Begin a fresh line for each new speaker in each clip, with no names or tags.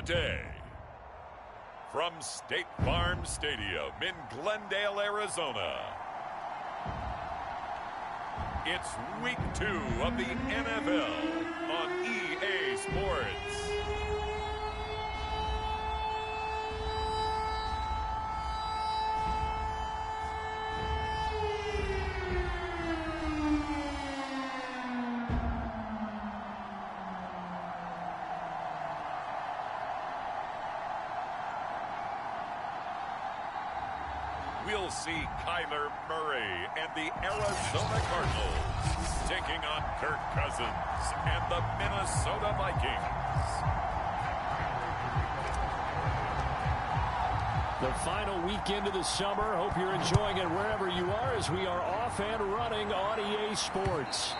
Today, from State Farm Stadium in Glendale, Arizona, it's Week 2 of the NFL on EA Sports. We'll see Kyler Murray and the Arizona Cardinals taking on Kirk Cousins and the Minnesota Vikings.
The final weekend of the summer. Hope you're enjoying it wherever you are as we are off and running on EA Sports.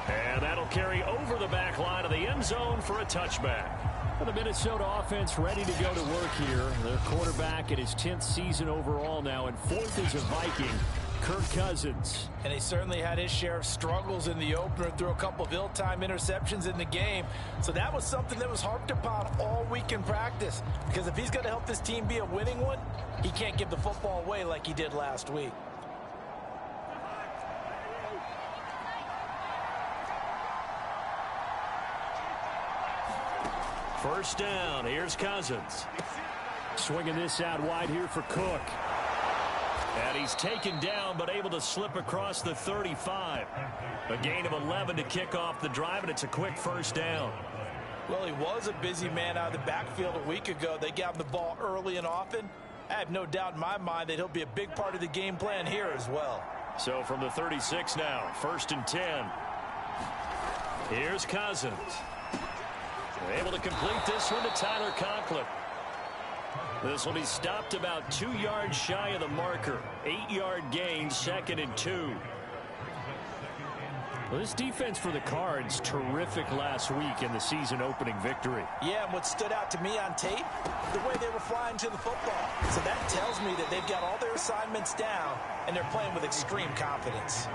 And that'll carry over the back line of the end zone for a touchback. The Minnesota offense ready to go to work here. Their quarterback in his 10th season overall now, and 4th as a Viking, Kirk Cousins.
And he certainly had his share of struggles in the opener, threw a couple of ill-timed interceptions in the game. So that was something that was harped upon all week in practice. Because if he's going to help this team be a winning one, he can't give the football away like he did last week.
First down, here's Cousins. Swinging this out wide here for Cook. And he's taken down, but able to slip across the 35. A gain of 11 to kick off the drive, and it's a quick first down.
Well, he was a busy man out of the backfield a week ago. They got him the ball early and often. I have no doubt in my mind that he'll be a big part of the game plan here as well.
So from the 36 now, 1st and 10. Here's Cousins. Able to complete this one to Tyler Conklin. This will be stopped about 2 yards shy of the marker. 8-yard gain, 2nd and 2. Well, this defense for the Cards, terrific last week in the season-opening victory.
Yeah, and what stood out to me on tape, the way they were flying to the football. So that tells me that they've got all their assignments down, and they're playing with extreme confidence.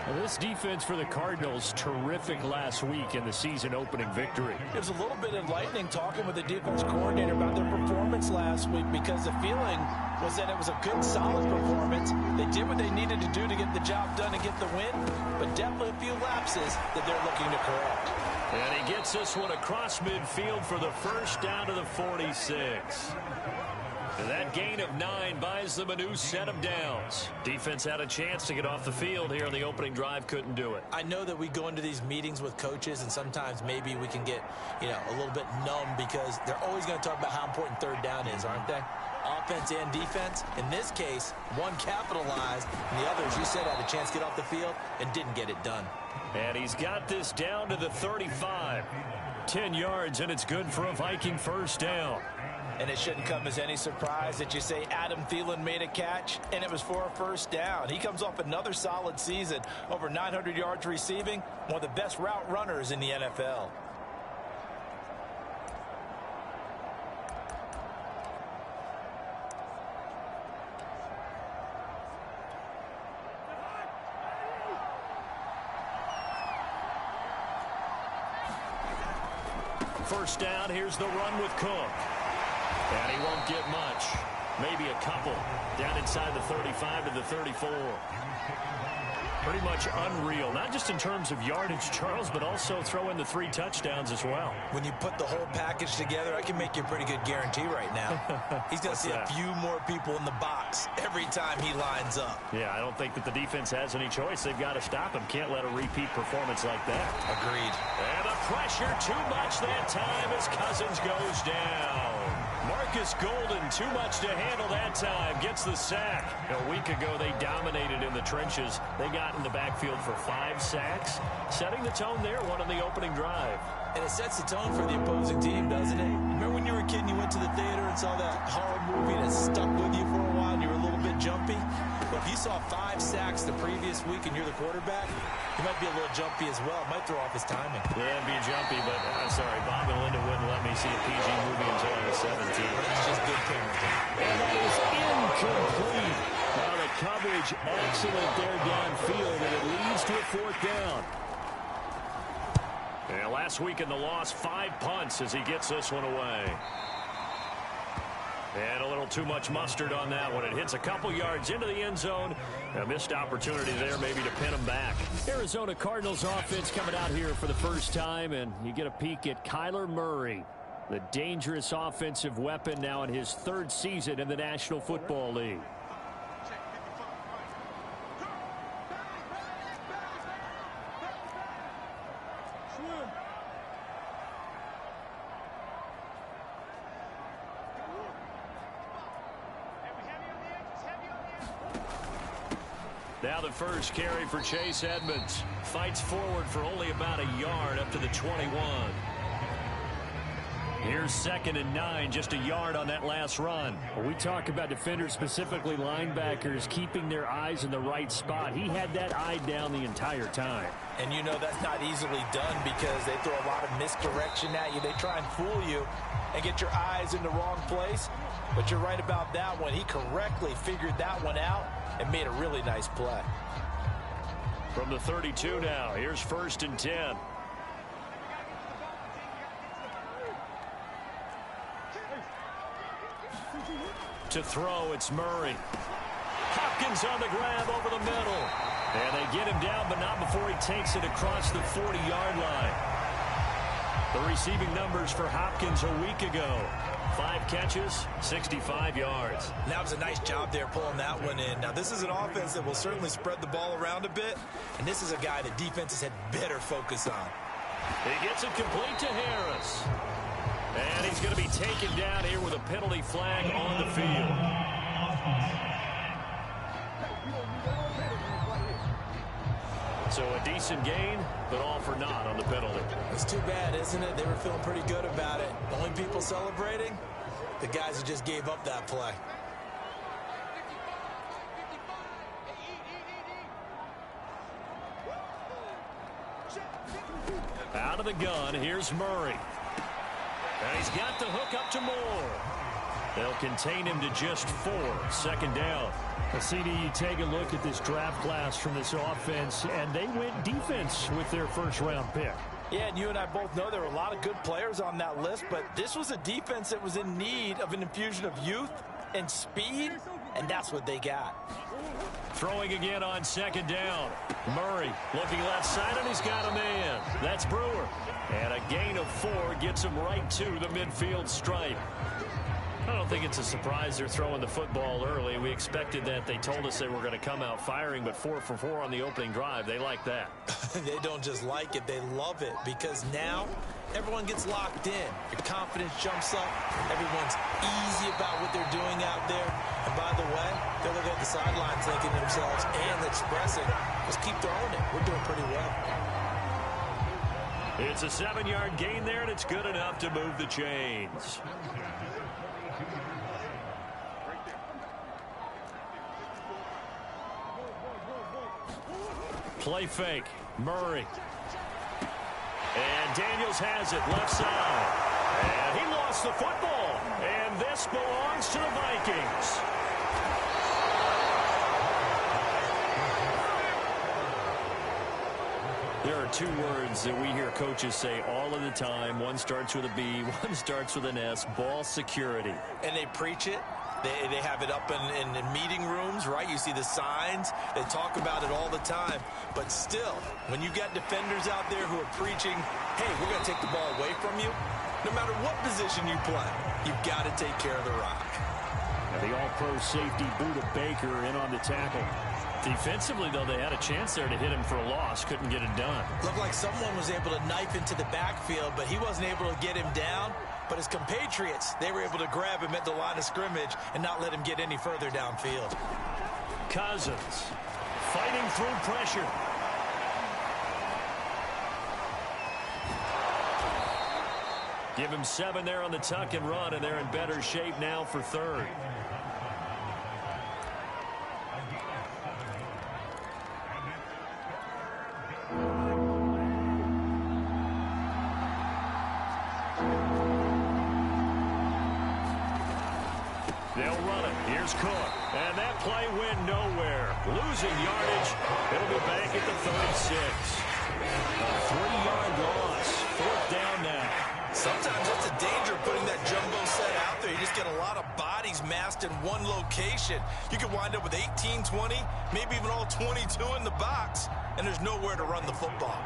Well, this defense for the Cardinals, terrific last week in the season-opening victory.
It was a little bit enlightening talking with the defense coordinator about their performance last week, because the feeling was that it was a good, solid performance. They did what they needed to do to get the job done and get the win, but definitely a few lapses that they're looking to correct.
And he gets this one across midfield for the first down to the 46. And that gain of 9 buys them a new set of downs. Defense had a chance to get off the field here in the opening drive, couldn't do it.
I know that we go into these meetings with coaches, and sometimes maybe we can get, a little bit numb, because they're always going to talk about how important third down is, aren't they? Offense and defense. In this case, one capitalized, and the others, you said, had a chance to get off the field and didn't get it done.
And he's got this down to the 35. 10 yards, and it's good for a Viking first down.
And it shouldn't come as any surprise that you say Adam Thielen made a catch, and it was for a first down. He comes off another solid season, over 900 yards receiving, one of the best route runners in the NFL.
First down, here's the run with Cook. And he won't get much. Maybe a couple. Down inside the 35 to the 34. Pretty much unreal. Not just in terms of yardage, Charles, but also throw in the 3 touchdowns as well.
When you put the whole package together, I can make you a pretty good guarantee right now. He's going to see a few more people in the box every time he lines up.
Yeah, I don't think that the defense has any choice. They've got to stop him. Can't let a repeat performance like that.
Agreed.
And the pressure too much that time as Cousins goes down. Marcus Golden, too much to handle that time, gets the sack. A week ago, they dominated in the trenches. They got in the backfield for 5 sacks, setting the tone there, one on the opening drive.
And it sets the tone for the opposing team, doesn't it? Remember when you were a kid and you went to the theater and saw that horror movie that stuck with you for a while and you were a little bit jumpy? Well, if you saw 5 sacks the previous week and you're the quarterback, you might be a little jumpy as well. It might throw off his timing.
Yeah, it'd be jumpy, but I'm sorry, Bob and Linda wouldn't let me see a PG movie until I was 17.
It's just good parenting.
And that is incomplete. Now the coverage excellent there downfield, and it leads to a 4th down. And last week in the loss, 5 punts as he gets this one away. And a little too much mustard on that one. It hits a couple yards into the end zone. A missed opportunity there maybe to pin him back. Arizona Cardinals offense coming out here for the first time, and you get a peek at Kyler Murray, the dangerous offensive weapon now in his 3rd season in the National Football League. Now the first carry for Chase Edmonds. Fights forward for only about a yard up to the 21. Here's 2nd and 9, just a yard on that last run. When we talk about defenders, specifically linebackers, keeping their eyes in the right spot, he had that eye down the entire time.
And you know that's not easily done because they throw a lot of misdirection at you. They try and fool you and get your eyes in the wrong place. But you're right about that one. He correctly figured that one out and made a really nice play.
From the 32 now, here's 1st and 10. To throw, it's Murray. Hopkins on the grab over the middle. And they get him down, but not before he takes it across the 40-yard line. The receiving numbers for Hopkins a week ago. 5 catches, 65 yards.
That was a nice job there pulling that one in. Now, this is an offense that will certainly spread the ball around a bit, and this is a guy that defenses had better focus on.
He gets it complete to Harris. And he's going to be taken down here with a penalty flag on the field. So a decent gain, but all for naught on the penalty.
It's too bad, isn't it? They were feeling pretty good about it. The only people celebrating, the guys who just gave up that play.
Out of the gun, here's Murray. And he's got the hook up to Moore. They'll contain him to just 4. 2nd down.
Well, CD, you take a look at this draft class from this offense, and they went defense with their 1st-round pick.
Yeah, and you and I both know there were a lot of good players on that list, but this was a defense that was in need of an infusion of youth and speed, and that's what they got.
Throwing again on 2nd down. Murray looking left side, and he's got a man. That's Brewer. And a gain of 4 gets him right to the midfield stripe. I don't think it's a surprise they're throwing the football early. We expected that. They told us they were going to come out firing, but 4 for 4 on the opening drive. They like that.
They don't just like it, they love it, because now everyone gets locked in. Your confidence jumps up. Everyone's easy about what they're doing out there. And by the way, they're looking at the sidelines thinking to themselves and expressing, let's keep throwing it. We're doing pretty well.
It's a 7-yard gain there, and it's good enough to move the chains. Play fake. Murray. And Daniels has it left side. And he lost the football. And this belongs to the Vikings. There are 2 words that we hear coaches say all of the time. One starts with a B, one starts with an S. Ball security.
And they preach it. They have it up in meeting rooms, right? You see the signs. They talk about it all the time. But still, when you got defenders out there who are preaching, hey, we're going to take the ball away from you, no matter what position you play, you've got to take care of the rock.
And the all-pro safety Buda Baker in on the tackle.
Defensively, though, they had a chance there to hit him for a loss. Couldn't get it done.
Looked like someone was able to knife into the backfield, but he wasn't able to get him down. But his compatriots, they were able to grab him at the line of scrimmage and not let him get any further downfield.
Cousins fighting through pressure. Give him 7 there on the tuck and run, and they're in better shape now for 3rd. They'll run it. Here's Cook. And that play went nowhere. Losing yardage. It'll be back at the 36. A 3-yard loss.
4th down now.
Sometimes that's the danger of putting that jumbo set out there. You just get a lot of bodies massed in one location. You could wind up with 18, 20, maybe even all 22 in the box, and there's nowhere to run the football.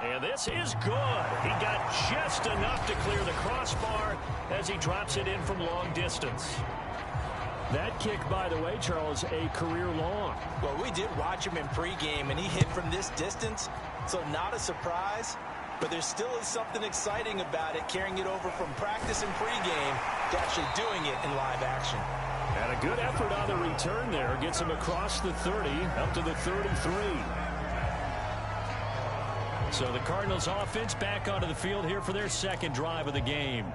And this is good. He got just enough to clear the crossbar as he drops it in from long distance.
That kick, by the way, Charles, a career long.
Well, we did watch him in pregame, and he hit from this distance, so not a surprise. But there still is something exciting about it, carrying it over from practice and pregame to actually doing it in live action.
And a good effort on the return there. Gets him across the 30, up to the 33. So the Cardinals offense back onto the field here for their second drive of the game.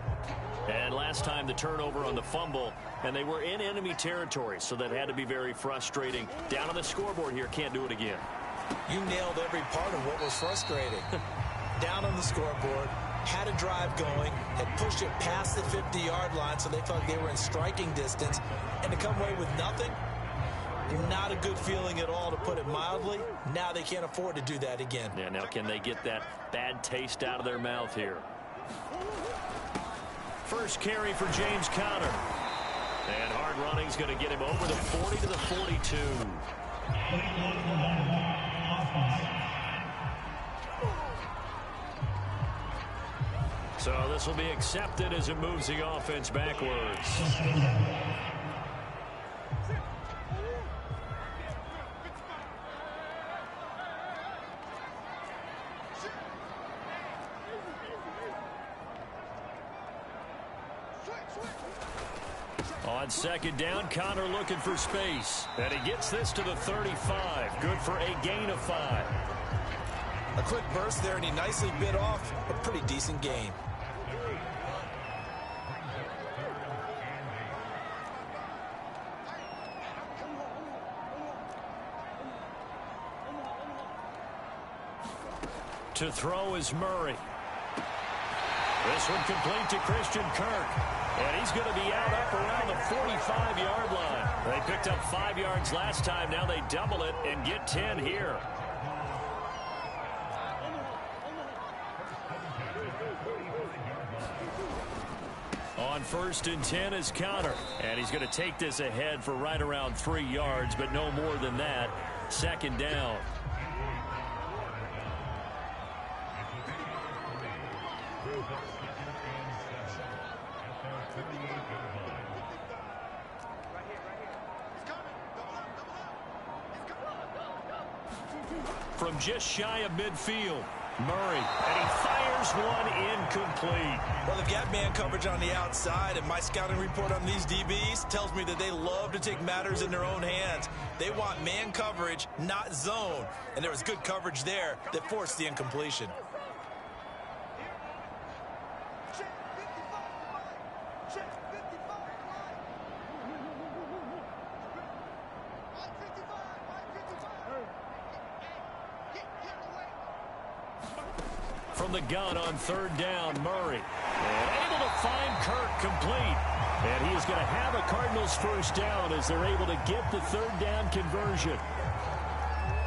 And last time the turnover on the fumble, and they were in enemy territory, so that had to be very frustrating. Down on the scoreboard here, can't do it again.
You nailed every part of what was frustrating. Down on the scoreboard, had a drive going, had pushed it past the 50-yard line, so they felt they were in striking distance, and to come away with nothing, not a good feeling at all, to put it mildly. Now they can't afford to do that again.
Yeah, now can they get that bad taste out of their mouth here? First carry for James Conner. And hard running's going to get him over the 40 to the 42. So this will be accepted as it moves the offense backwards. On second down, Conner looking for space. And he gets this to the 35. Good for a gain of 5.
A quick burst there, and he nicely bit off a pretty decent gain.
To throw is Murray. This one complete to Christian Kirk. And he's going to be out up around the 45-yard line. They picked up 5 yards last time. Now they double it and get 10 here. On 1st and 10 is Conner. And he's going to take this ahead for right around 3 yards, but no more than that. Second down. From just shy of midfield, Murray, and he fires one incomplete.
Well, they've got man coverage on the outside, and my scouting report on these DBs tells me that they love to take matters in their own hands. They want man coverage, not zone, and there was good coverage there that forced the incompletion.
From the gun on 3rd down, Murray. And able to find Kirk complete. And he is going to have a Cardinals first down as they're able to get the 3rd down conversion.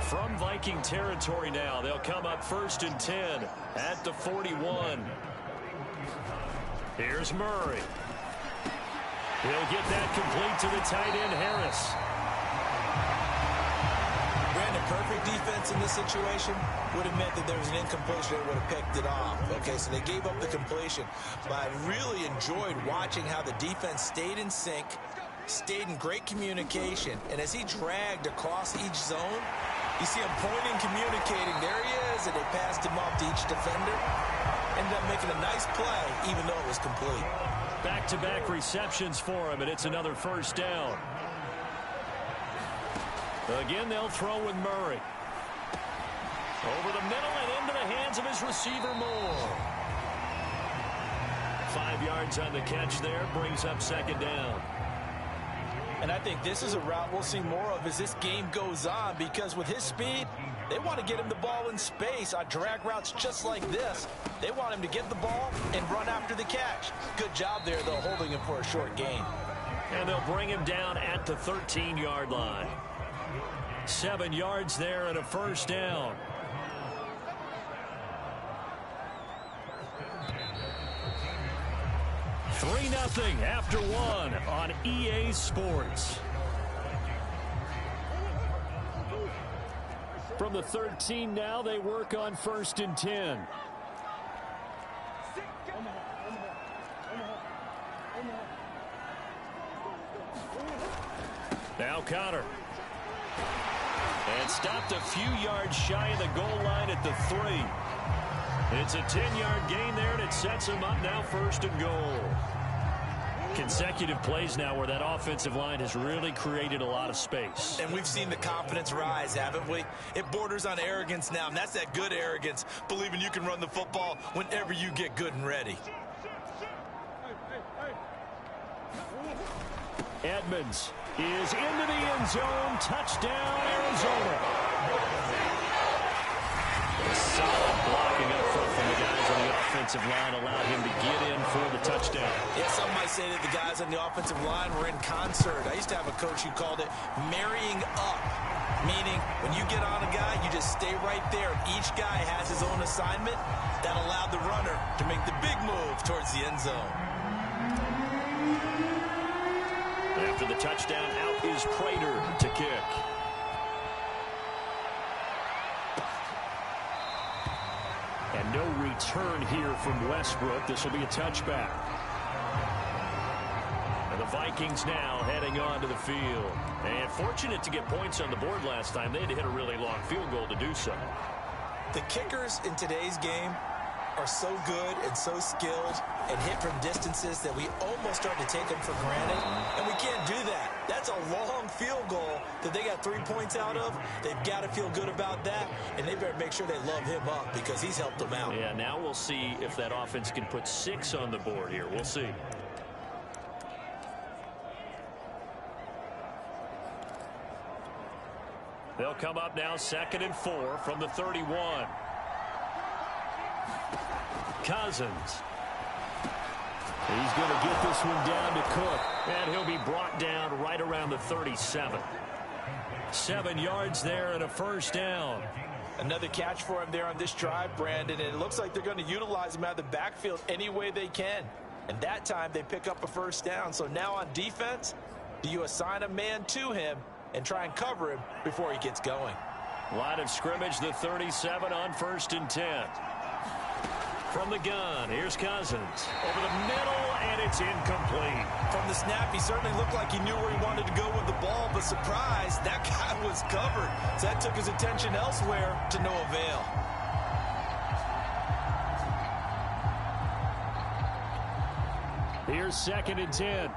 From Viking territory now, they'll come up 1st and 10 at the 41. Here's Murray. He'll get that complete to the tight end, Harris.
Brandon, perfect defense in this situation would have meant that there was an incompletion that would have picked it off. Okay, so they gave up the completion. But I really enjoyed watching how the defense stayed in sync, stayed in great communication, and as he dragged across each zone, you see him pointing, communicating. There he is, and they passed him off to each defender. Ended up making a nice play, even though it was complete.
Back-to-back receptions for him, and it's another first down. Again, they'll throw with Murray. Over the middle and into the hands of his receiver, Moore. 5 yards on the catch there, brings up second down.
And I think this is a route we'll see more of as this game goes on, because with his speed, they want to get him the ball in space on drag routes just like this. They want him to get the ball and run after the catch. Good job there, though, holding him for a short gain.
And they'll bring him down at the 13-yard line. 7 yards there and a first down. Three 3-0 after one on EA Sports. From the 13 now, they work on 1st and 10. Now Connor. And stopped a few yards shy of the goal line at the 3. It's a 10-yard gain there, and it sets him up now 1st and goal. Consecutive plays now where that offensive line has really created a lot of space.
And we've seen the confidence rise, haven't we? It borders on arrogance now, and that's that good arrogance, believing you can run the football whenever you get good and ready.
Edmonds is into the end zone. Touchdown, Arizona. Solid blocking up front from the guys on the offensive line allowed him to get in for the touchdown.
Yeah, some might say that the guys on the offensive line were in concert. I used to have a coach who called it marrying up, meaning when you get on a guy, you just stay right there. Each guy has his own assignment that allowed the runner to make the big move towards the end zone.
After the touchdown, out is Prater to kick. And no return here from Westbrook. This will be a touchback. And the Vikings now heading onto the field. And fortunate to get points on the board last time. They had to hit a really long field goal to do so.
The kickers in today's game are so good and so skilled and hit from distances that we almost start to take them for granted. And we can't do that. That's a long field goal that they got 3 points out of. They've got to feel good about that, and they better make sure they love him up because he's helped them out.
Yeah, now we'll see if that offense can put 6 on the board here. We'll see. They'll come up now 2nd and 4 from the 31. Cousins. He's going to get this one down to Cook. And he'll be brought down right around the 37. 7 yards there and a first down.
Another catch for him there on this drive, Brandon. And it looks like they're going to utilize him out of the backfield any way they can. And that time they pick up a first down. So now on defense, do you assign a man to him and try and cover him before he gets going?
Line of scrimmage, the 37 on 1st and 10. From the gun, here's Cousins. Over the middle, and it's incomplete.
From the snap, he certainly looked like he knew where he wanted to go with the ball, but surprise, that guy was covered. So that took his attention elsewhere to no avail.
Here's 2nd and 10.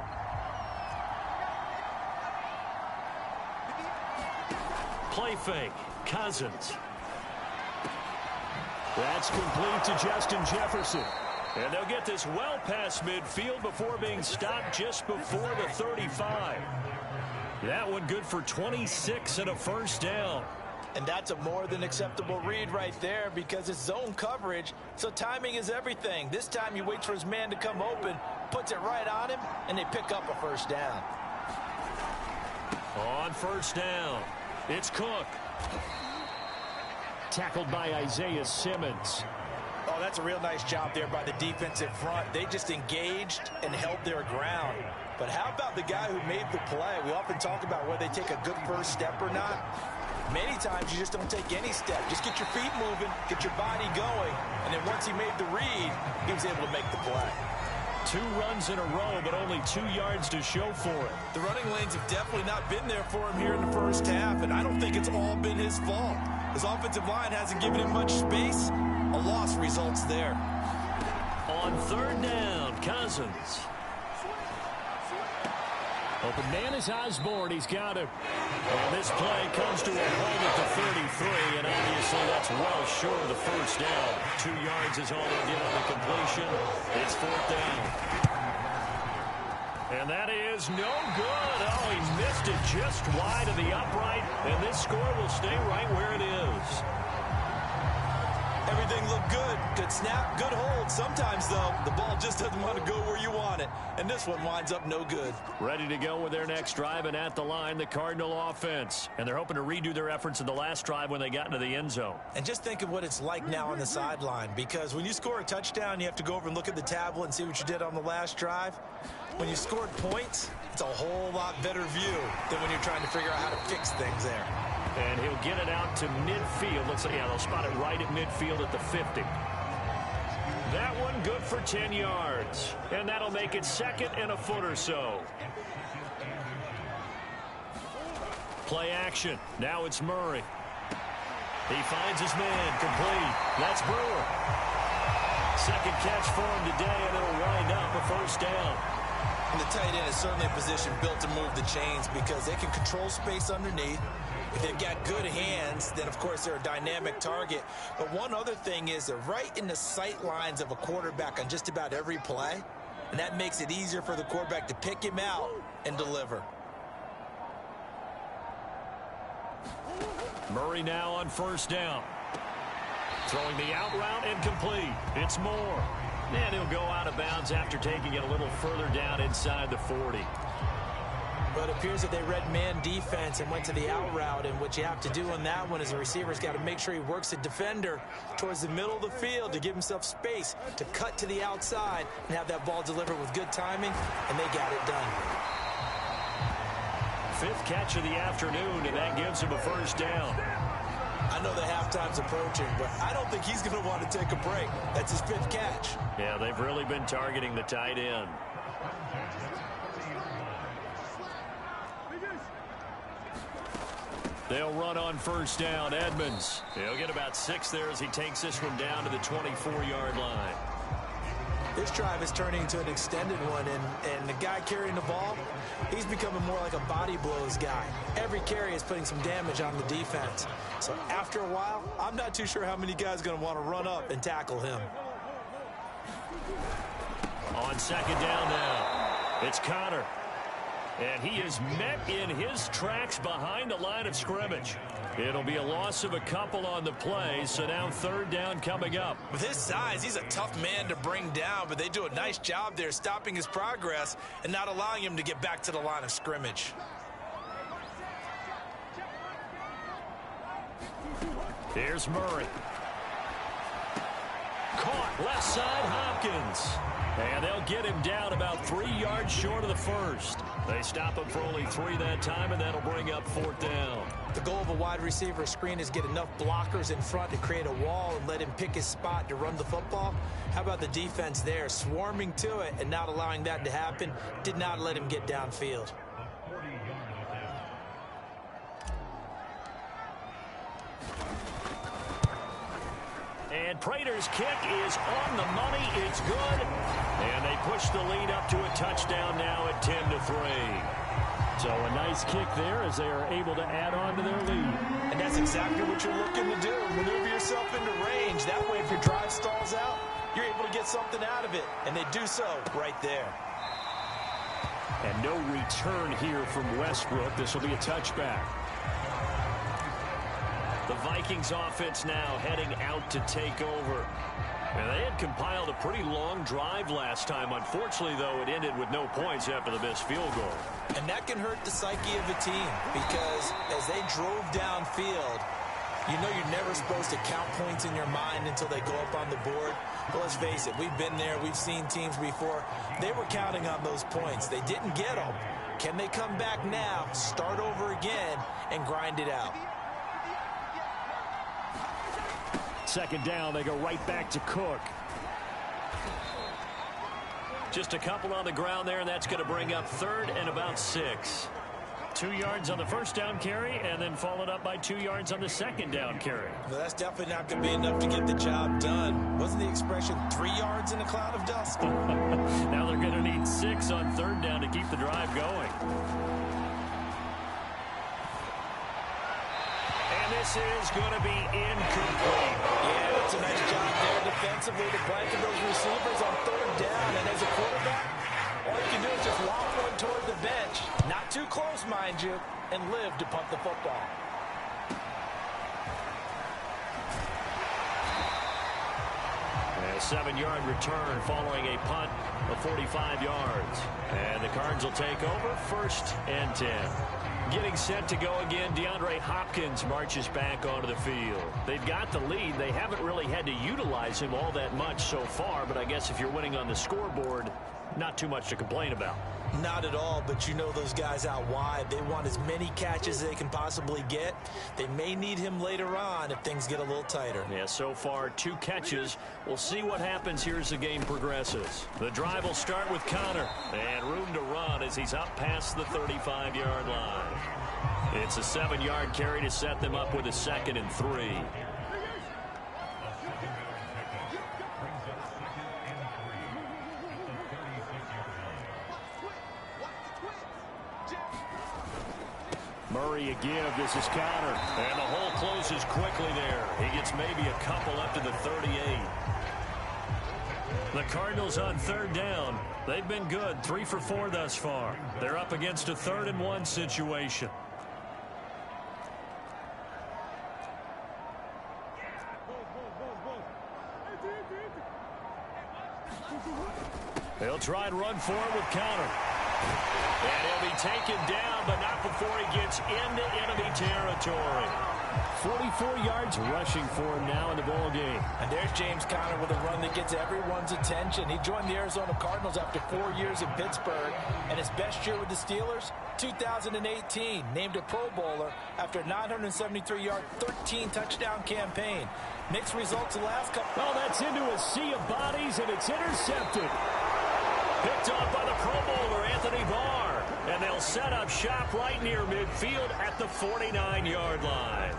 Play fake, Cousins. That's complete to Justin Jefferson. And they'll get this well past midfield before being stopped just before the 35. That one good for 26 and a first down.
And that's a more than acceptable read right there because it's zone coverage, so timing is everything. This time he waits for his man to come open, puts it right on him, and they pick up a first down.
On 1st down, it's Cook. Tackled by Isaiah Simmons.
Oh, that's a real nice job there by the defensive front. They just engaged and held their ground. But how about the guy who made the play? We often talk about whether they take a good first step or not. Many times you just don't take any step. Just get your feet moving, get your body going, and then once he made the read, he was able to make the play.
2 runs in a row, but only 2 yards to show for it.
The running lanes have definitely not been there for him here in the first half, and I don't think it's all been his fault. His offensive line hasn't given him much space. A loss results there.
On 3rd down, Cousins. Open man is Osborne. He's got him. And this play comes to a halt at the 33, and obviously that's well short of the first down. 2 yards is all they'll get on the completion. It's 4th down. And that is no good. Oh, he missed it just wide of the upright, and this score will stay right where it is.
Every Everything looked good. Good snap, good hold. Sometimes, though, the ball just doesn't want to go where you want it. And this one winds up no good.
Ready to go with their next drive, and at the line, the Cardinal offense. And they're hoping to redo their efforts in the last drive when they got into the end zone.
And just think of what it's like now on the sideline, because when you score a touchdown, you have to go over and look at the tablet and see what you did on the last drive. When you scored points, it's a whole lot better view than when you're trying to figure out how to fix things there.
And he'll get it out to midfield. Looks like, yeah, they'll spot it right at midfield at the 50. That one good for 10 yards. And that'll make it second and a foot or so. Play action. Now it's Murray. He finds his man. Complete. That's Brewer. Second catch for him today, and it'll wind up a first down.
And the tight end is certainly a position built to move the chains because they can control space underneath. If they've got good hands, then, of course, they're a dynamic target. But one other thing is they're right in the sight lines of a quarterback on just about every play, and that makes it easier for the quarterback to pick him out and deliver.
Murray now on first down. Throwing the out route and complete. It's Moore. And he'll go out of bounds after taking it a little further down inside the 40.
But it appears that they read man defense and went to the out route. And what you have to do on that one is the receiver's got to make sure he works the defender towards the middle of the field to give himself space to cut to the outside and have that ball delivered with good timing, and they got it done.
Fifth catch of the afternoon, and that gives him a first down.
I know the halftime's approaching, but I don't think he's going to want to take a break. That's his fifth catch.
Yeah, they've really been targeting the tight end. They'll run on first down. Edmonds. He'll get about 6 there as he takes this one down to the 24-yard line.
This drive is turning into an extended one, and the guy carrying the ball, he's becoming more like a body blows guy. Every carry is putting some damage on the defense. So after a while, I'm not too sure how many guys are going to want to run up and tackle him.
On second down now, it's Connor. And he is met in his tracks behind the line of scrimmage. It'll be a loss of a couple on the play, so now third down coming up.
With his size, he's a tough man to bring down, but they do a nice job there stopping his progress and not allowing him to get back to the line of scrimmage.
Here's Murray. Caught left side, Hopkins. And they'll get him down about 3 yards short of the first. They stop him for only 3 that time, and that'll bring up fourth down.
The goal of a wide receiver screen is get enough blockers in front to create a wall and let him pick his spot to run the football. How about the defense there, swarming to it and not allowing that to happen? Did not let him get downfield.
And Prater's kick is on the money. It's good. And they push the lead up to a touchdown now at 10-3.
So a nice kick there as they are able to add on to their lead.
And that's exactly what you're looking to do. Maneuver yourself into range. That way, if your drive stalls out, you're able to get something out of it. And they do so right there.
And no return here from Westbrook. This will be a touchback. The Vikings offense now heading out to take over. And they had compiled a pretty long drive last time. Unfortunately, though, it ended with no points after the missed field goal.
And that can hurt the psyche of a team because as they drove downfield, you know you're never supposed to count points in your mind until they go up on the board. But let's face it, we've been there. We've seen teams before. They were counting on those points. They didn't get them. Can they come back now, start over again, and grind it out?
Second down, they go right back to Cook.
Just a couple on the ground there, and that's going to bring up third and about 6. 2 yards on the first down carry, and then followed up by 2 yards on the second down carry.
Well, that's definitely not going to be enough to get the job done. Wasn't the expression 3 yards in a cloud of dust?
Now they're going to need 6 on third down to keep the drive going. And this is going to be incomplete.
Yeah, that's a nice job there defensively to blanket those receivers on third down. And as a quarterback, all you can do is just walk one toward the bench. Not too close, mind you, and live to punt the football.
7-yard return following a punt of 45 yards. And the Cards will take over 1st and 10. Getting set to go again, DeAndre Hopkins marches back onto the field. They've got the lead. They haven't really had to utilize him all that much so far, but I guess if you're winning on the scoreboard, not too much to complain about.
Not at all, but you know those guys out wide, they want as many catches as they can possibly get. They may need him later on if things get a little tighter.
Yeah, so far 2 catches. We'll see what happens here as the game progresses. The drive will start with Connor, and room to run as he's up past the 35-yard line. It's a 7-yard carry to set them up with a 2nd and 3. Murray a give. This is Connor. And the hole closes quickly there. He gets maybe a couple up to the 38. The Cardinals on 3rd down. They've been good. 3 for 4 thus far. They're up against a 3rd and 1 situation. They'll try and run forward with Connor. And he'll be taken down, but not before he gets into enemy territory. 44 yards rushing for him now in the ball game.
And there's James Conner with a run that gets everyone's attention. He joined the Arizona Cardinals after 4 years in Pittsburgh, and his best year with the Steelers, 2018, named a Pro Bowler after a 973-yard, 13-touchdown campaign. Mixed results the last couple.
Oh, that's into a sea of bodies, and it's intercepted. Picked off by the Pro Bowler, Anthony Barr. And they'll set up shop right near midfield at the 49-yard line.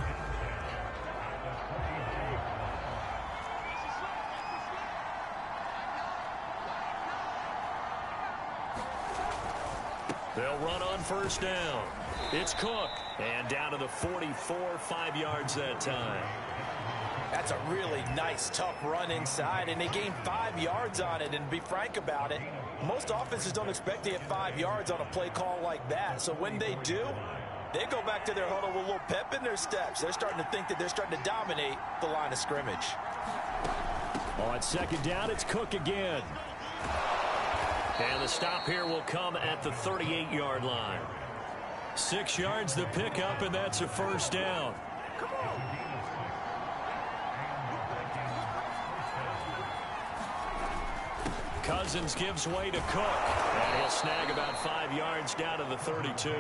They'll run on 1st down. It's Cook. And down to the 44, 5 yards that time.
That's a really nice, tough run inside, and they gained 5 yards on it. And to be frank about it, most offenses don't expect to get 5 yards on a play call like that. So when they do, they go back to their huddle with a little pep in their steps. They're starting to think that they're starting to dominate the line of scrimmage.
On 2nd down, it's Cook again. And the stop here will come at the 38-yard line. 6 yards the pickup, and that's a 1st down. Come on. Cousins gives way to Cook. And he'll snag about 5 yards down to the 32.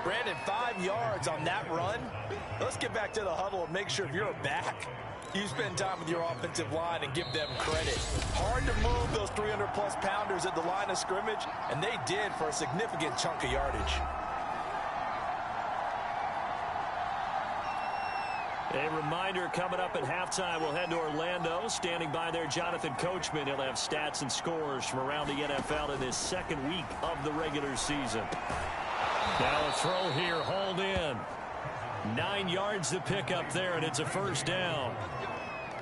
Brandon, 5 yards on that run. Let's get back to the huddle and make sure if you're a back, you spend time with your offensive line and give them credit. Hard to move those 300-plus pounders at the line of scrimmage, and they did for a significant chunk of yardage.
A reminder, coming up at halftime, we'll head to Orlando. Standing by there, Jonathan Coachman. He'll have stats and scores from around the NFL in his 2nd week of the regular season. Now a throw here, hauled in. 9 yards to pick up there, and it's a 1st down.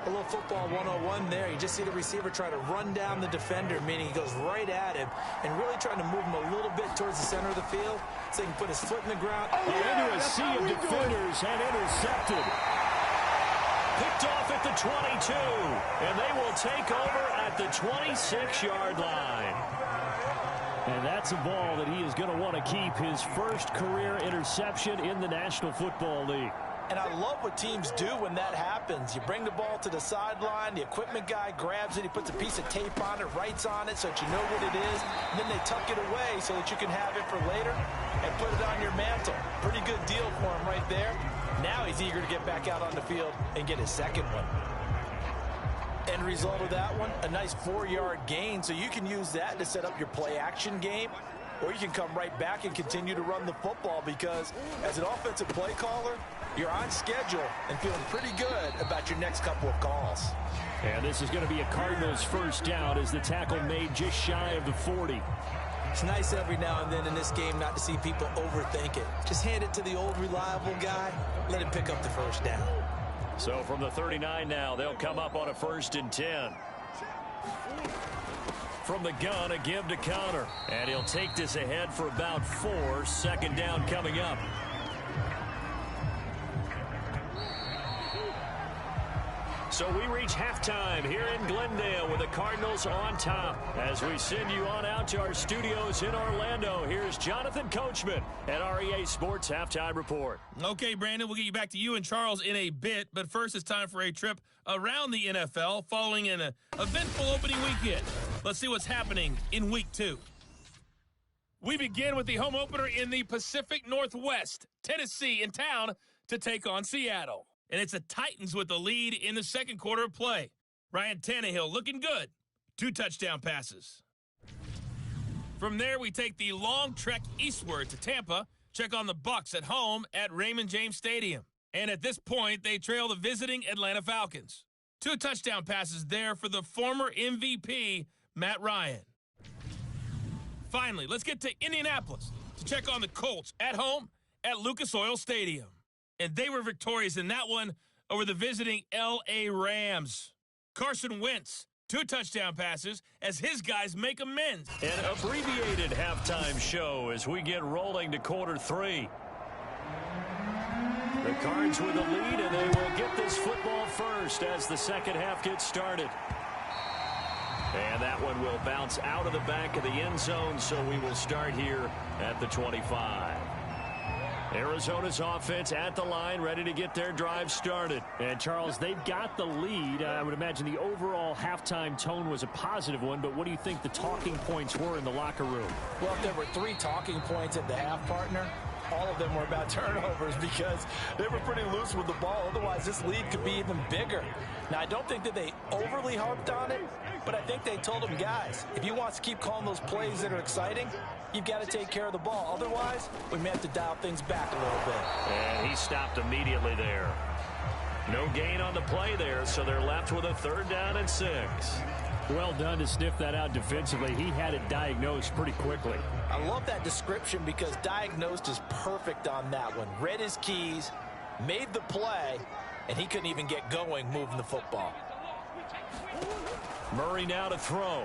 A little football 101 there. You just see the receiver try to run down the defender, meaning he goes right at him and really trying to move him a little bit towards the center of the field so he can put his foot in the ground.
Into a sea of defenders and intercepted. Picked off at the 22, and they will take over at the 26-yard line. And that's a ball that he is going to want to keep, his 1st career interception in the National Football League.
And I love what teams do when that happens. You bring the ball to the sideline, the equipment guy grabs it, he puts a piece of tape on it, writes on it so that you know what it is, and then they tuck it away so that you can have it for later and put it on your mantle. Pretty good deal for him right there. Now he's eager to get back out on the field and get his 2nd one. End result of that one, a nice 4-yard gain, so you can use that to set up your play-action game, or you can come right back and continue to run the football because as an offensive play caller, you're on schedule and feeling pretty good about your next couple of calls.
And this is going to be a Cardinals 1st down as the tackle made just shy of the 40.
It's nice every now and then in this game not to see people overthink it. Just hand it to the old reliable guy, let him pick up the 1st down.
So from the 39 now, they'll come up on a 1st and 10. From the gun, a give to Connor. And he'll take this ahead for about 4. 2nd down coming up. So we reach halftime here in Glendale with the Cardinals on top. As we send you on out to our studios in Orlando, here's Jonathan Coachman at REA Sports Halftime Report.
Okay, Brandon, we'll get you back to you and Charles in a bit, but first it's time for a trip around the NFL following an eventful opening weekend. Let's see what's happening in Week 2. We begin with the home opener in the Pacific Northwest. Tennessee in town to take on Seattle. And it's the Titans with the lead in the second quarter of play. Ryan Tannehill looking good. 2 touchdown passes. From there, we take the long trek eastward to Tampa, check on the Bucs at home at Raymond James Stadium. And at this point, they trail the visiting Atlanta Falcons. 2 touchdown passes there for the former MVP, Matt Ryan. Finally, let's get to Indianapolis to check on the Colts at home at Lucas Oil Stadium. And they were victorious in that one over the visiting L.A. Rams. Carson Wentz, 2 touchdown passes as his guys make amends.
An abbreviated halftime show as we get rolling to quarter 3. The Cards with the lead, and they will get this football first as the second half gets started. And that one will bounce out of the back of the end zone, so we will start here at the 25. Arizona's offense at the line, ready to get their drive started.
And, Charles, they've got the lead. I would imagine the overall halftime tone was a positive one, but what do you think the talking points were in the locker room?
Well, if there were 3 talking points at the half, partner, all of them were about turnovers because they were pretty loose with the ball. Otherwise, this lead could be even bigger. Now, I don't think that they overly harped on it, but I think they told them, guys, if you want to keep calling those plays that are exciting, you've got to take care of the ball. Otherwise, we may have to dial things back a little bit.
And he stopped immediately there. No gain on the play there, so they're left with a 3rd down and 6.
Well done to sniff that out defensively. He had it diagnosed pretty quickly.
I love that description because diagnosed is perfect on that one. Read his keys, made the play, and he couldn't even get going moving the football.
Murray now to throw.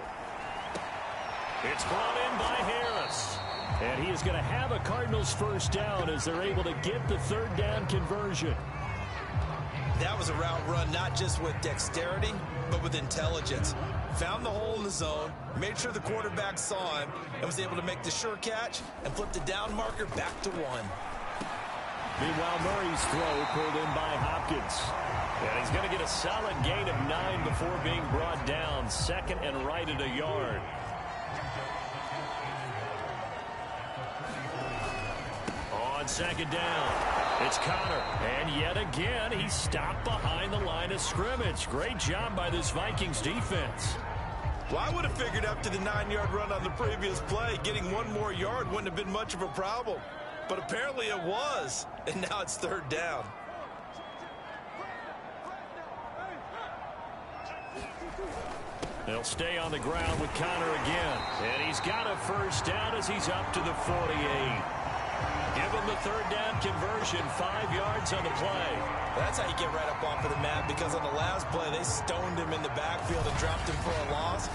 It's brought in by Harris.
And he is going to have a Cardinals first down as they're able to get the 3rd down conversion.
That was a route run not just with dexterity, but with intelligence. Found the hole in the zone, made sure the quarterback saw him, and was able to make the sure catch and flip the down marker back to 1.
Meanwhile, Murray's throw pulled in by Hopkins. And he's going to get a solid gain of 9 before being brought down. 2nd and right at a yard. On 2nd down, it's Connor. And yet again, he stopped behind the line of scrimmage. Great job by this Vikings defense.
Well, I would have figured up to the 9-yard run on the previous play. Getting 1 more yard wouldn't have been much of a problem. But apparently it was. And now it's 3rd down.
They'll stay on the ground with Connor again. And he's got a first down as he's up to the 48. Give him the 3rd down conversion, 5 yards on the play.
That's how you get right up off of the mat, because on the last play, they stoned him in the backfield and dropped him for a loss.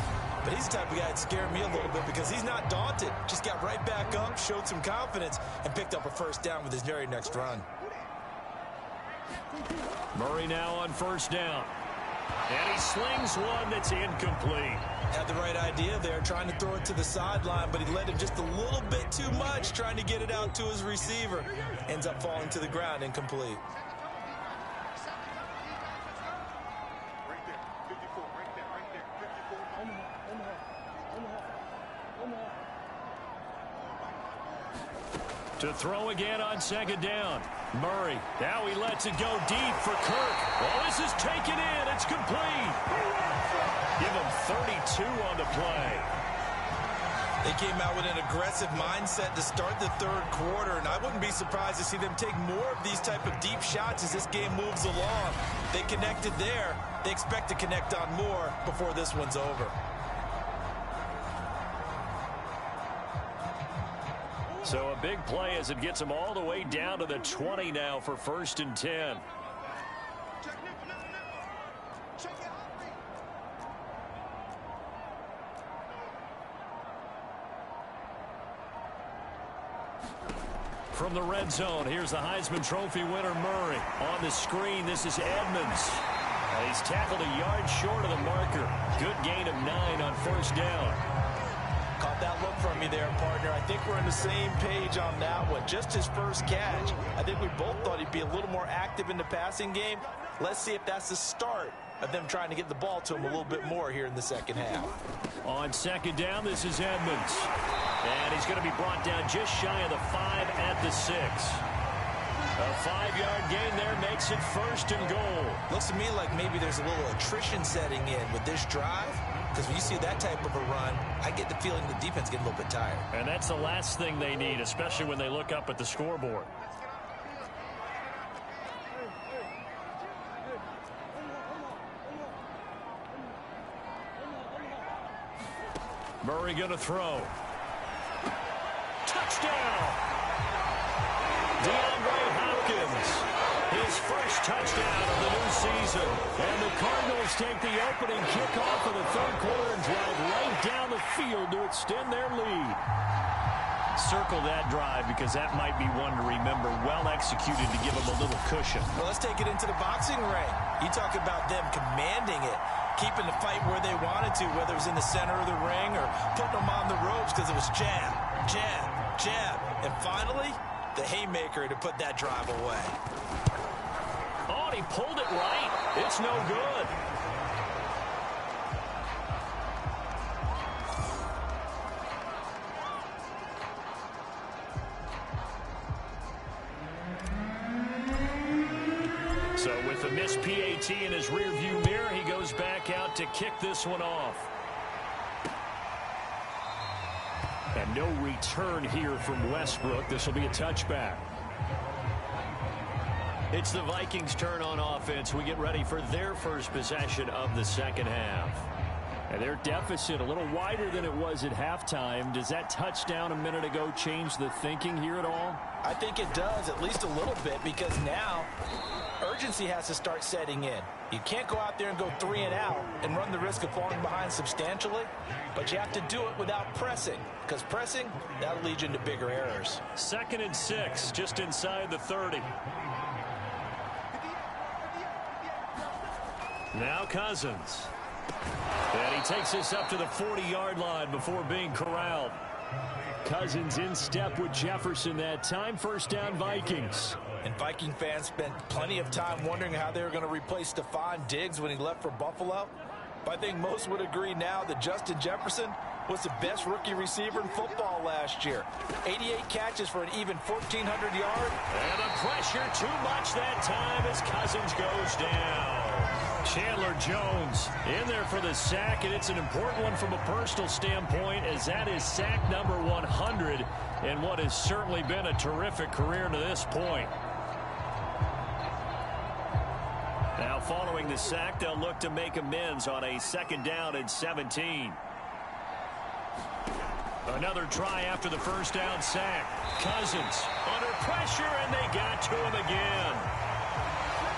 But he's the type of guy that scared me a little bit because he's not daunted. Just got right back up, showed some confidence, and picked up a first down with his very next run.
Murray now on 1st down. And he slings one that's incomplete.
Had the right idea there, trying to throw it to the sideline, but he led him just a little bit too much, trying to get it out to his receiver. Ends up falling to the ground, incomplete.
To throw again on 2nd down. Murray, now he lets it go deep for Kirk. Oh, this is taken in. It's complete. Give him 32 on the play.
They came out with an aggressive mindset to start the 3rd quarter, and I wouldn't be surprised to see them take more of these type of deep shots as this game moves along. They connected there. They expect to connect on more before this one's over.
So a big play as it gets them all the way down to the 20 now for 1st and 10. From the red zone, here's the Heisman Trophy winner, Murray. On the screen, this is Edmonds. He's tackled a yard short of the marker. Good gain of 9 on first down.
Caught that look from me there, partner. I think we're on the same page on that one. Just his first catch. I think we both thought he'd be a little more active in the passing game. Let's see if that's the start of them trying to get the ball to him a little bit more here in the second half.
On second down, this is Edmonds. And he's going to be brought down just shy of the 5 at the 6. A 5-yard gain there makes it first and goal.
Looks to me like maybe there's a little attrition setting in with this drive. Because when you see that type of a run, I get the feeling the defense getting a little bit tired.
And that's the last thing they need, especially when they look up at the scoreboard. Murray going to throw. Touchdown! DeAndre Hopkins, his first touchdown of the new season. And the Cardinals take the opening kickoff of the third quarter and drive right down the field to extend their lead. Circle that drive because that might be one to remember. Well executed to give them a little cushion.
Well, let's take it into the boxing ring. You talk about them commanding it, keeping the fight where they wanted to, whether it was in the center of the ring or putting them on the ropes because it was jab, jab, jab. And finally, the haymaker to put that drive away.
Oh, and he pulled it right. It's no good. So with the missed PAT in his rearview mirror, he goes back out to kick this one off. And no return here from Westbrook. This will be a touchback. It's the Vikings' turn on offense. We get ready for their first possession of the second half. And their deficit a little wider than it was at halftime. Does that touchdown a minute ago change the thinking here at all?
I think it does, at least a little bit, because now urgency has to start setting in. You can't go out there and go 3 and out and run the risk of falling behind substantially, but you have to do it without pressing, because pressing, that'll lead you into bigger errors.
2nd and 6, just inside the 30. Now Cousins. And he takes us up to the 40-yard line before being corralled. Cousins in step with Jefferson that time. First down, Vikings.
And Viking fans spent plenty of time wondering how they were going to replace Stephon Diggs when he left for Buffalo. But I think most would agree now that Justin Jefferson was the best rookie receiver in football last year. 88 catches for an even 1,400 yards.
And the pressure too much that time as Cousins goes down. Chandler Jones in there for the sack, and it's an important one from a personal standpoint as that is sack number 100 in what has certainly been a terrific career to this point. Now following the sack, they'll look to make amends on a 2nd down and 17. Another try after the first down sack. Cousins under pressure, and they got to him again.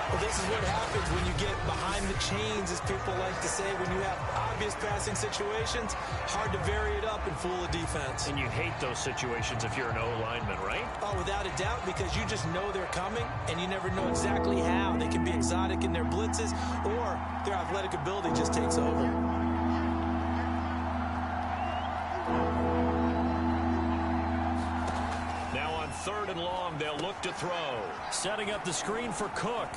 Well, this is what happens when you get behind the chains, as people like to say. When you have obvious passing situations, hard to vary it up and fool a defense.
And you hate those situations if you're an O-lineman, right?
Oh, without a doubt, because you just know they're coming, and you never know exactly how. They can be exotic in their blitzes, or their athletic ability just takes over.
Now on 3rd and long, they'll look to throw. Setting up the screen for Cook.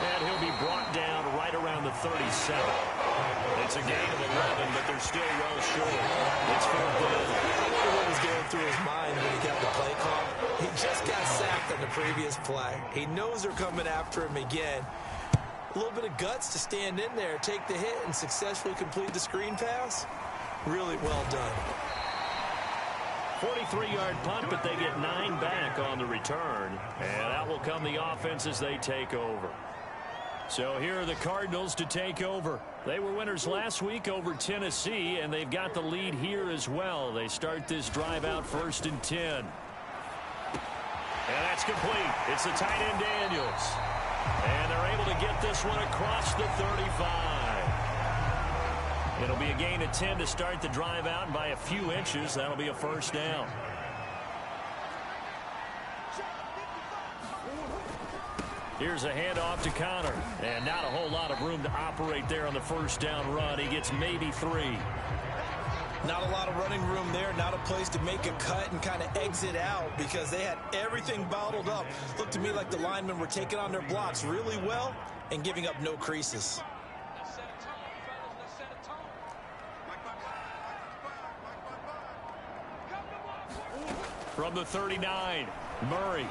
And he'll be brought down right around the 37. It's a gain of 11, but they're still well short. It's 4th down.
I wonder what was going through his mind when he got the play call. He just got sacked on the previous play. He knows they're coming after him again. A little bit of guts to stand in there, take the hit, and successfully complete the screen pass. Really well done.
43-yard punt, but they get 9 back on the return. And out will come the offense as they take over. So here are the Cardinals to take over. They were winners last week over Tennessee, and they've got the lead here as well. They start this drive out 1st and 10. And that's complete. It's the tight end Daniels. And they're able to get this one across the 35. It'll be a gain of 10 to start the drive out, and by a few inches, that'll be a first down. Here's a handoff to Connor. And not a whole lot of room to operate there on the first down run. He gets maybe 3.
Not a lot of running room there, not a place to make a cut and kind of exit out because they had everything bottled up. Looked to me like the linemen were taking on their blocks really well and giving up no creases.
From the 39, Murray.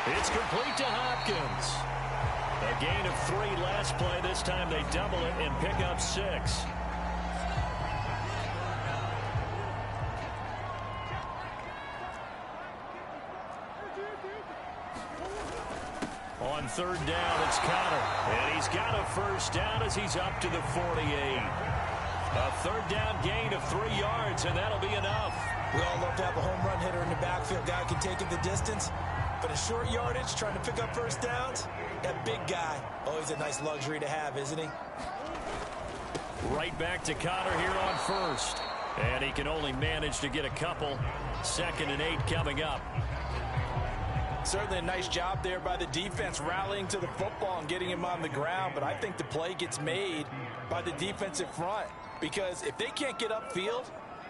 It's complete to Hopkins. A gain of 3 last play. This time they double it and pick up 6. On third down, it's Connor. And he's got a first down as he's up to the 48. A third down gain of 3 yards, and that'll be enough.
We all love to have a home run hitter in the backfield. Guy can take it the distance. But a short yardage, trying to pick up first downs, that big guy, always a nice luxury to have, isn't he?
Right back to Connor here on first. And he can only manage to get a couple. 2nd and 8 coming up.
Certainly a nice job there by the defense rallying to the football and getting him on the ground. But I think the play gets made by the defensive front. Because if they can't get upfield,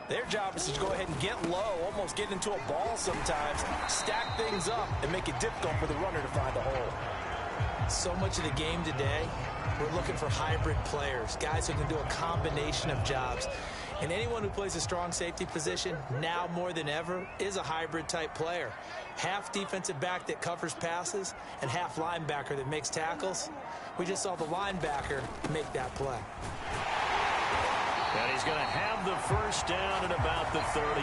their job is to go ahead and get low, almost get into a ball sometimes, stack things up, and make it difficult for the runner to find a hole. So much of the game today, we're looking for hybrid players, guys who can do a combination of jobs. And anyone who plays a strong safety position, now more than ever, is a hybrid type player. Half defensive back that covers passes and half linebacker that makes tackles. We just saw the linebacker make that play.
And he's going to have the first down at about the 38.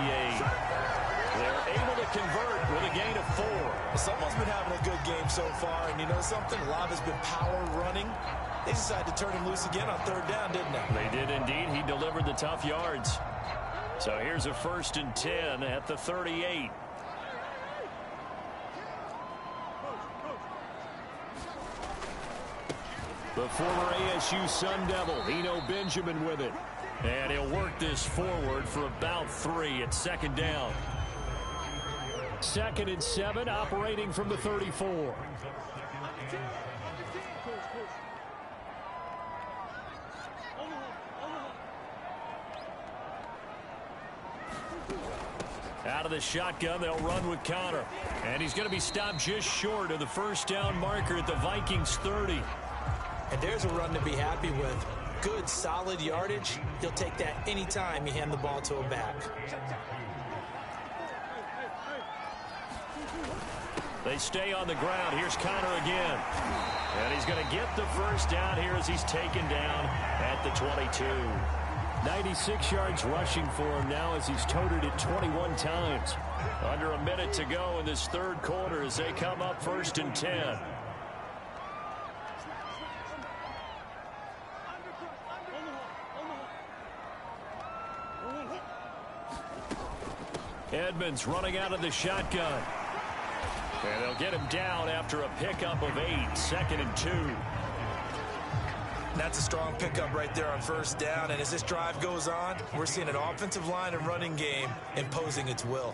They're able to convert with a gain of 4.
Someone's been having a good game so far, and you know something? A lot has been power running. They decided to turn him loose again on third down, didn't they?
They did indeed. He delivered the tough yards. So here's a 1st and 10 at the 38. The former ASU Sun Devil, Eno Benjamin with it. And he'll work this forward for about 3 at 2nd down. 2nd and 7, operating from the 34. Out of the shotgun, they'll run with Connor. And he's going to be stopped just short of the first down marker at the Vikings 30.
And there's a run to be happy with. Good, solid yardage. He'll take that anytime you hand the ball to a back.
They stay on the ground. Here's Connor again. And he's going to get the first down here as he's taken down at the 22. 96 yards rushing for him now as he's toted it 21 times. Under a minute to go in this third quarter as they come up 1st and 10. Edmonds running out of the shotgun. And they'll get him down after a pickup of 8, 2nd and 2.
That's a strong pickup right there on first down. And as this drive goes on, we're seeing an offensive line and running game imposing its will.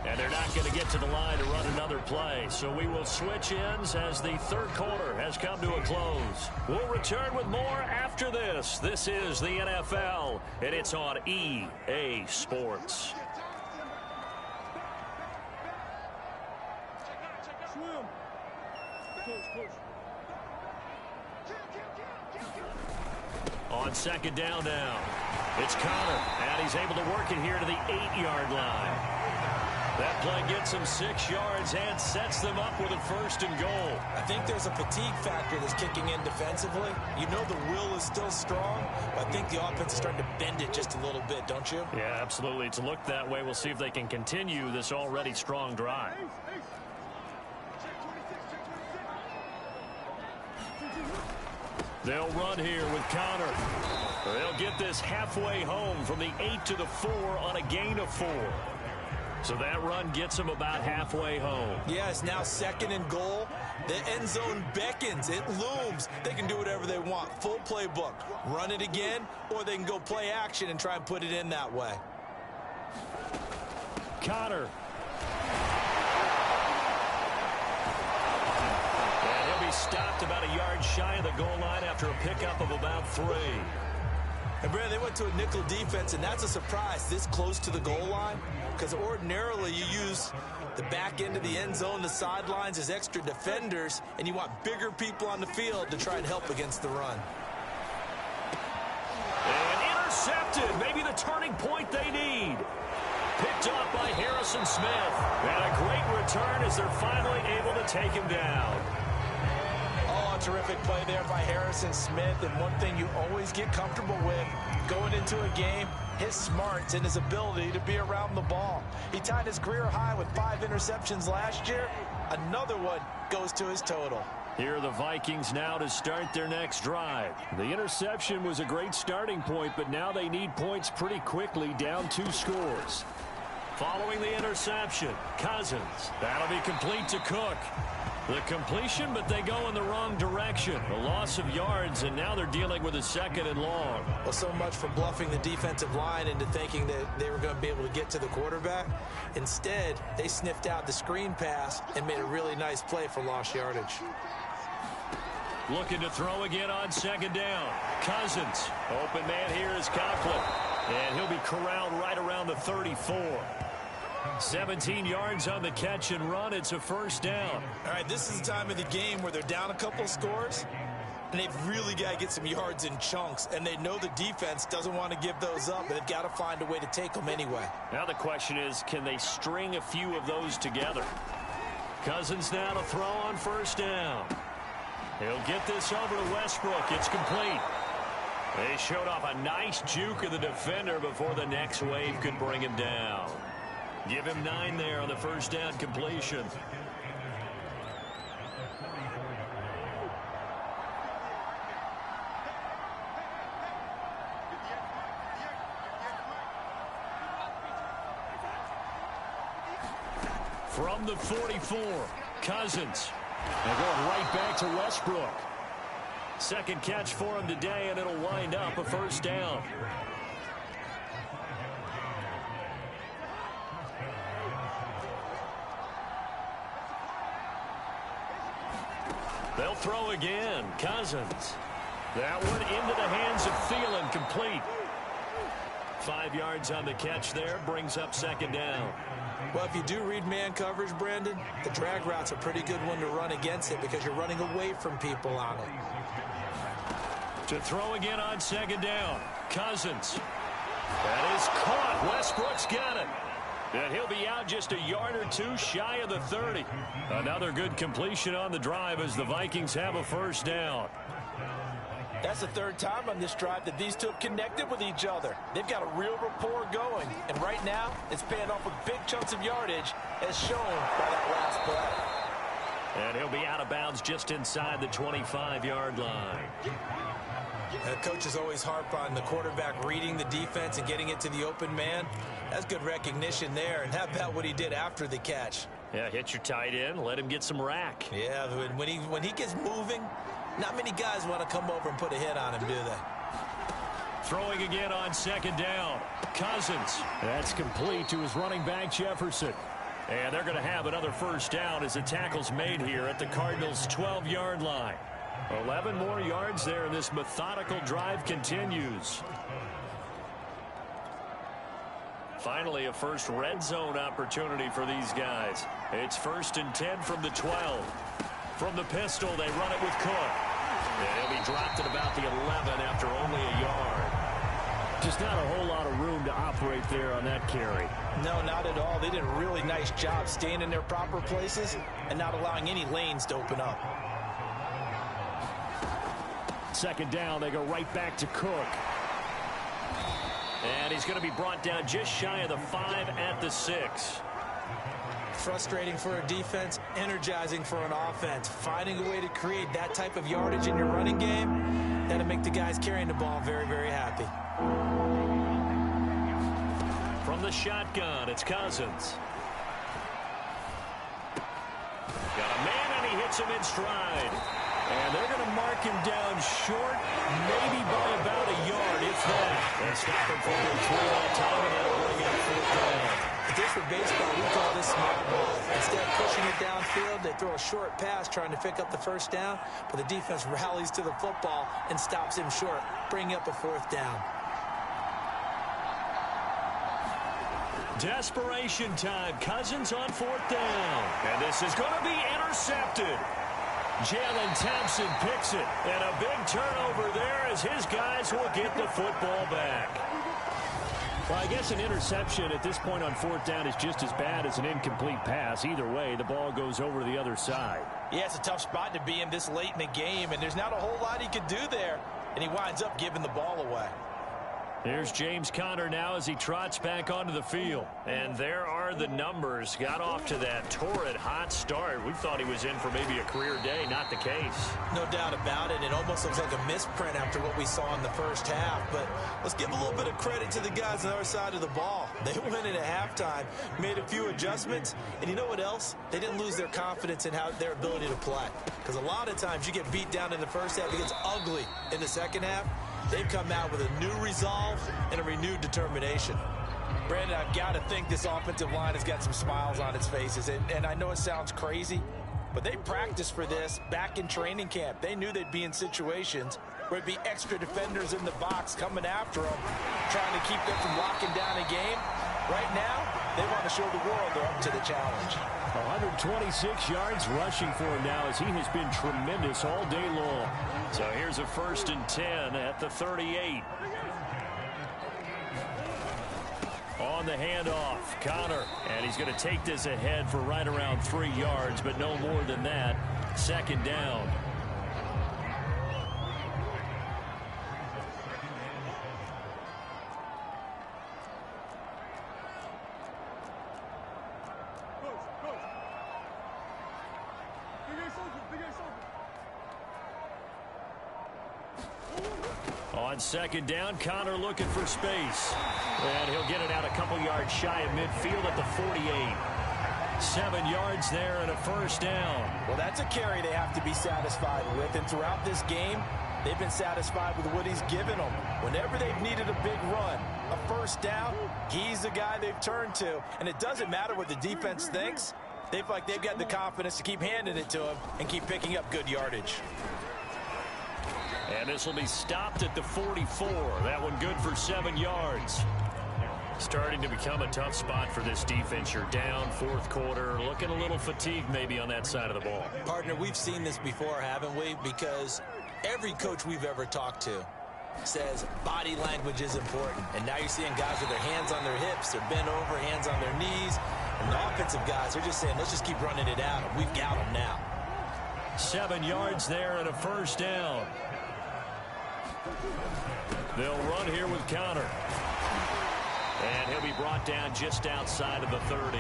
And they're not going to get to the line to run another play. So we will switch ends as the third quarter has come to a close. We'll return with more after this. This is the NFL, and it's on EA Sports. On 2nd down now, it's Connor, and he's able to work it here to the 8-yard line. That play gets them 6 yards and sets them up with a 1st and goal.
I think there's a fatigue factor that's kicking in defensively. You know the will is still strong, but I think the offense is starting to bend it just a little bit, don't you?
Yeah, absolutely. It's looked that way. We'll see if they can continue this already strong drive. They'll run here with Connor. They'll get this halfway home from the 8 to the 4 on a gain of 4. So that run gets them about halfway home.
Yeah, it's now 2nd and goal. The end zone beckons. It looms. They can do whatever they want. Full playbook. Run it again, or they can go play action and try and put it in that way.
Connor.
And he'll be stopped about a yard shy of the goal line after a pickup of about 3.
And, Brad, they went to a nickel defense, and that's a surprise this close to the goal line, because ordinarily you use the back end of the end zone, the sidelines as extra defenders, and you want bigger people on the field to try and help against the run.
And intercepted. Maybe the turning point they need. Picked off by Harrison Smith. And a great return as they're finally able to take him down.
Oh, a terrific play there by Harrison Smith. And one thing you always get comfortable with going into a game, his smarts and his ability to be around the ball. He tied his career high with 5 interceptions last year. Another one goes to his total.
Here are the Vikings now to start their next drive. The interception was a great starting point, but now they need points pretty quickly, down 2 scores.
Following the interception, Cousins. That'll be complete to Cook. The completion, but they go in the wrong direction. A loss of yards, and now they're dealing with a 2nd and long.
Well, so much for bluffing the defensive line into thinking that they were going to be able to get to the quarterback. Instead, they sniffed out the screen pass and made a really nice play for lost yardage.
Looking to throw again on 2nd down. Cousins. Open man here is Conklin. And he'll be corralled right around the 34. 17 yards on the catch and run. It's a 1st down.
All right, this is the time of the game where they're down a couple scores, and they've really got to get some yards in chunks, and they know the defense doesn't want to give those up, but they've got to find a way to take them anyway.
Now the question is, can they string a few of those together? Cousins now to throw on 1st down. He'll get this over to Westbrook. It's complete. They showed off a nice juke of the defender before the next wave could bring him down. Give him 9 there on the 1st down completion. From the 44, Cousins.
They're going right back to Westbrook.
2nd catch for him today, and it'll wind up a 1st down. They'll throw again. Cousins. That one into the hands of Thielen, complete. 5 yards on the catch there, brings up 2nd down.
Well, if you do read man coverage, Brandon, the drag route's a pretty good one to run against it because you're running away from people on it.
To throw again on 2nd down. Cousins. That is caught. Westbrook's got it. And he'll be out just a yard or 2 shy of the 30. Another good completion on the drive as the Vikings have a 1st down.
That's the 3rd time on this drive that these two have connected with each other. They've got a real rapport going. And right now, it's paying off with big chunks of yardage as shown by that last play.
And he'll be out of bounds just inside the 25-yard line.
Coaches always harp on the quarterback reading the defense and getting it to the open man. That's good recognition there. And how about what he did after the catch?
Yeah, hit your tight end, let him get some rack.
Yeah, when he gets moving, not many guys want to come over and put a hit on him, do they?
Throwing again on 2nd down. Cousins.
That's complete to his running back, Jefferson.
And they're going to have another 1st down as the tackle's made here at the Cardinals' 12-yard line. 11 more yards there, and this methodical drive continues. Finally, a first red zone opportunity for these guys. It's 1st and 10 from the 12. From the pistol, they run it with Cook. And he'll be dropped at about the 11 after only a yard.
Just not a whole lot of room to operate there on that carry.
No, not at all. They did a really nice job staying in their proper places and not allowing any lanes to open up.
2nd down, they go right back to Cook.
And he's going to be brought down just shy of the 5 at the 6.
Frustrating for a defense, energizing for an offense. Finding a way to create that type of yardage in your running game, that'll make the guys carrying the ball very, very happy.
From the shotgun, it's Cousins. Got a man, and he hits him in stride. And they're going to mark him down short, maybe by about a yard, if that. And stop him for 3 that time, and that'll bring in 4th down.
If this were baseball, we call this small ball. Instead of pushing it downfield, they throw a short pass trying to pick up the 1st down, but the defense rallies to the football and stops him short, bringing up a 4th down.
Desperation time. Cousins on 4th down. And this is going to be intercepted. Jalen Thompson picks it. And a big turnover there as his guys will get the football back.
Well, I guess an interception at this point on 4th down is just as bad as an incomplete pass. Either way, the ball goes over to the other side.
Yeah, it's a tough spot to be in this late in the game, and there's not a whole lot he could do there. And he winds up giving the ball away.
Here's James Conner now as he trots back onto the field. And there are the numbers. Got off to that torrid hot start. We thought he was in for maybe a career day. Not the case.
No doubt about it. It almost looks like a misprint after what we saw in the 1st half. But let's give a little bit of credit to the guys on the other side of the ball. They went in at halftime, made a few adjustments. And you know what else? They didn't lose their confidence in their ability to play. Because a lot of times you get beat down in the 1st half. It gets ugly in the 2nd half. They've come out with a new resolve and a renewed determination. Brandon, I've got to think this offensive line has got some smiles on its faces. And I know it sounds crazy, but they practiced for this back in training camp. They knew they'd be in situations where it'd be extra defenders in the box coming after them, trying to keep them from locking down a game. Right now, they want to show the world they're up to the challenge.
126 yards rushing for him now as he has been tremendous all day long.
So here's a 1st and 10 at the 38. On the handoff, Conner. And he's going to take this ahead for right around 3 yards, but no more than that. 2nd down. On 2nd down, Conner looking for space. And he'll get it out a couple yards shy of midfield at the 48. 7 yards there and a 1st down.
Well, that's a carry they have to be satisfied with. And throughout this game, they've been satisfied with what he's given them. Whenever they've needed a big run, a 1st down, he's the guy they've turned to. And it doesn't matter what the defense thinks. They feel like they've got the confidence to keep handing it to him and keep picking up good yardage.
And this will be stopped at the 44. That one good for 7 yards. Starting to become a tough spot for this defense. You're down 4th quarter, looking a little fatigued maybe on that side of the ball.
Partner, we've seen this before, haven't we? Because every coach we've ever talked to says body language is important. And now you're seeing guys with their hands on their hips, they're bent over, hands on their knees. And the offensive guys are just saying, let's just keep running it out. We've got them now.
7 yards there and a 1st down. They'll run here with Conner. And he'll be brought down just outside of the 30.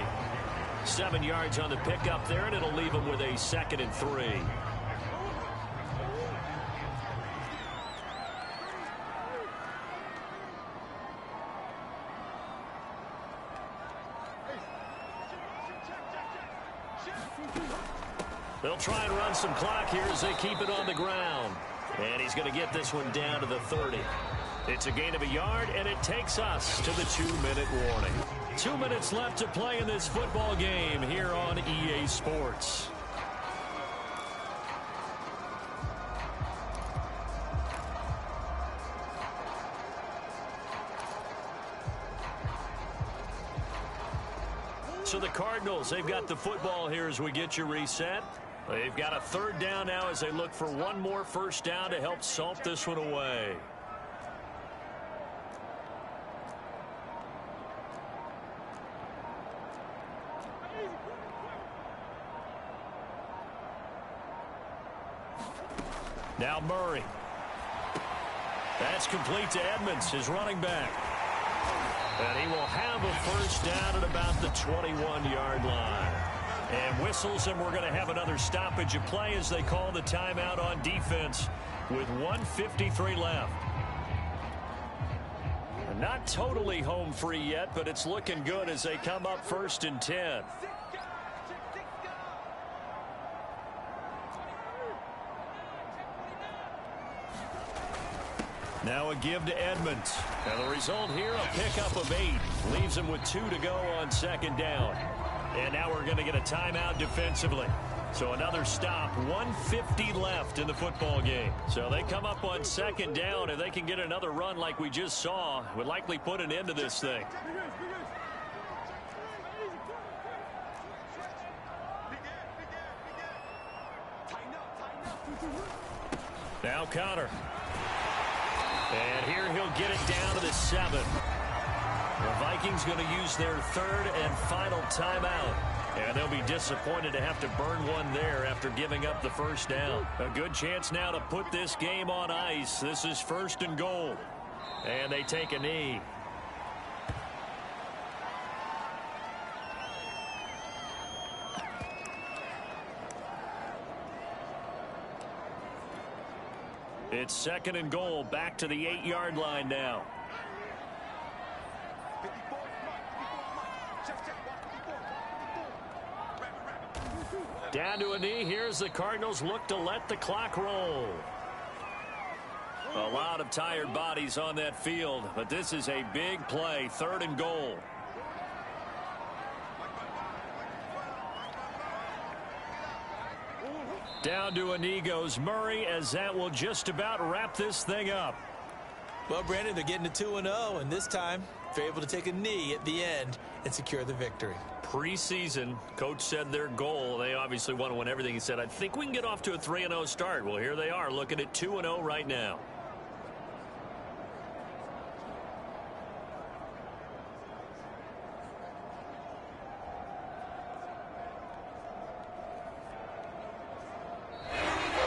7 yards on the pickup there, and it'll leave him with a 2nd and 3. They'll try and run some clock here as they keep it on the ground. And he's going to get this one down to the 30. It's a gain of a yard, and it takes us to the 2-minute warning. 2 minutes left to play in this football game here on EA Sports. So the Cardinals, they've got the football here as we get you reset. They've got a 3rd down now as they look for one more 1st down to help salt this one away. Now Murray. That's complete to Edmonds, his running back. And he will have a 1st down at about the 21-yard line. And whistles, and we're going to have another stoppage of play as they call the timeout on defense with 1:53 left. And not totally home free yet, but it's looking good as they come up 1st and 10.
Now a give to Edmonds. And the result here, a pickup of 8. Leaves him with 2 to go on second down. And now we're going to get a timeout defensively. So another stop, 1:50 left in the football game. So they come up on second down. If they can get another run like we just saw, would likely put an end to this thing. Now Connor. And here he'll get it down to the 7. The Vikings going to use their third and final timeout. And they'll be disappointed to have to burn one there after giving up the first down. A good chance now to put this game on ice. This is 1st and goal. And they take a knee. It's 2nd and goal, back to the 8-yard line now. Down to a knee. Here's the Cardinals look to let the clock roll. A lot of tired bodies on that field, but this is a big play. 3rd and goal. Down to a knee goes Murray, as that will just about wrap this thing up.
Well, Brandon, they're getting to 2-0, and this time they're able to take a knee at the end and secure the victory.
Preseason, coach said their goal, they obviously want to win everything. He said, I think we can get off to a 3-0 start. Well, here they are looking at 2-0 right now.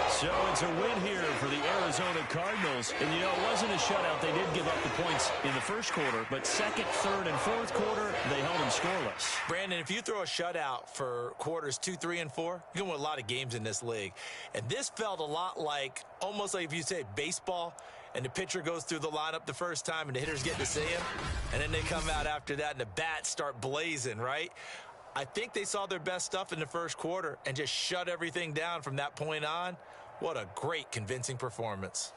So it's a win here for the Arizona Cardinals. And, you know, it wasn't a shutout. They did give up the points in the first quarter. But 2nd, 3rd, and 4th quarter, they held them scoreless.
Brandon, if you throw a shutout for quarters 2, 3, and 4, you're going to win a lot of games in this league. And this felt a lot like, almost like if you say baseball, and the pitcher goes through the lineup the first time, and the hitters get to see him. And then they come out after that, and the bats start blazing, right? I think they saw their best stuff in the first quarter and just shut everything down from that point on. What a great, convincing performance.